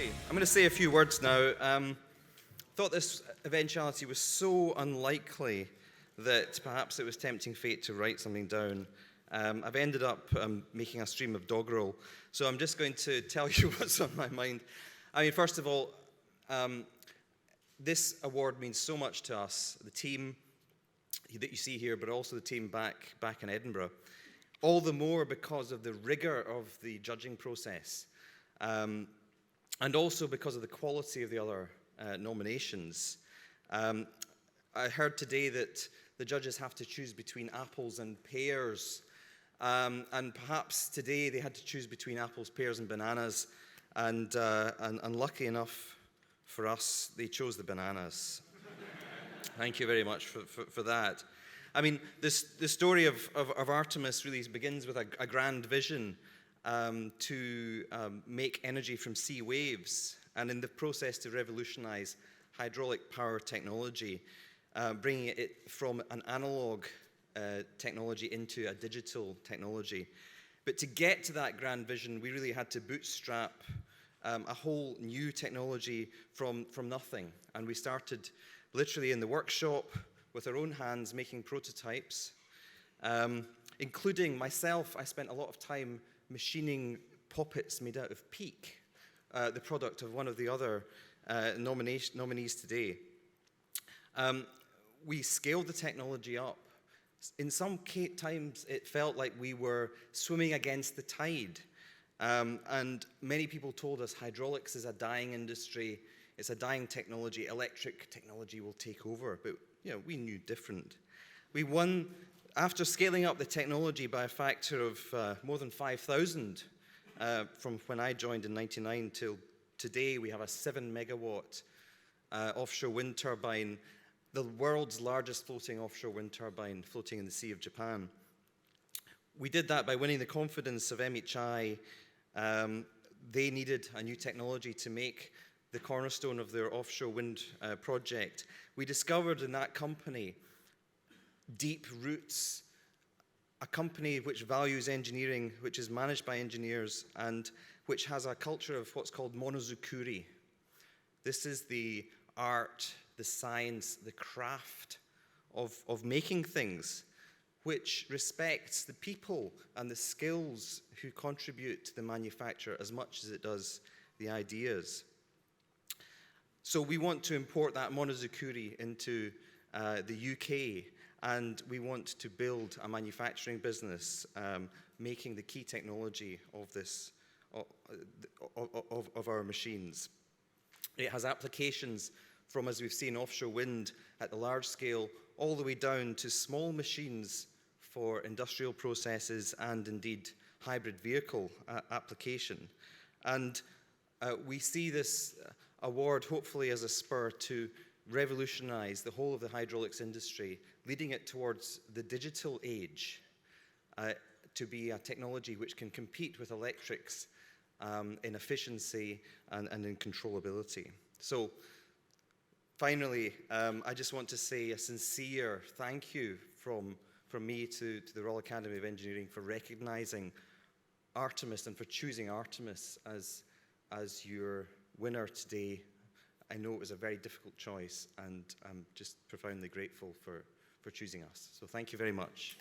Okay, I'm going to say a few words now. Thought this eventuality was so unlikely that perhaps it was tempting fate to write something down. I've ended up making a stream of doggerel, so I'm just going to tell you what's on my mind. I mean, first of all, this award means so much to us, the team that you see here, but also the team back in Edinburgh. All the more because of the rigor of the judging process, and also because of the quality of the other nominations. I heard today that the judges have to choose between apples and pears, and perhaps today they had to choose between apples, pears, and bananas, and lucky enough for us, they chose the bananas. Thank you very much for that. I mean, the story of Artemis really begins with a grand vision to make energy from sea waves, and in the process to revolutionize hydraulic power technology, bringing it from an analog technology into a digital technology. But to get to that grand vision, we really had to bootstrap a whole new technology from nothing. And we started literally in the workshop with our own hands making prototypes, including myself. I spent a lot of time machining poppets made out of PEEK, the product of one of the other nominees today. We scaled the technology up. In some times, it felt like we were swimming against the tide. And many people told us hydraulics is a dying industry, it's a dying technology, electric technology will take over. But we knew different. We won, after scaling up the technology by a factor of more than 5,000 from when I joined in 1999 till today. We have a 7 megawatt offshore wind turbine, the world's largest floating offshore wind turbine floating in the Sea of Japan. We did that by winning the confidence of MHI. They needed a new technology to make the cornerstone of their offshore wind project. We discovered in that company deep roots, a company which values engineering, which is managed by engineers, and which has a culture of what's called monozukuri. This is the art, the science, the craft of making things, which respects the people and the skills who contribute to the manufacture as much as it does the ideas. So we want to import that monozukuri into the UK, and we want to build a manufacturing business making the key technology of this of our machines. It has applications from, as we've seen, offshore wind at the large scale, all the way down to small machines for industrial processes and indeed hybrid vehicle application. And we see this award hopefully as a spur to revolutionize the whole of the hydraulics industry, leading it towards the digital age, to be a technology which can compete with electrics in efficiency and in controllability. So finally, I just want to say a sincere thank you from me to the Royal Academy of Engineering for recognizing Artemis and for choosing Artemis as your winner today. I know it was a very difficult choice, and I'm just profoundly grateful for choosing us. So thank you very much.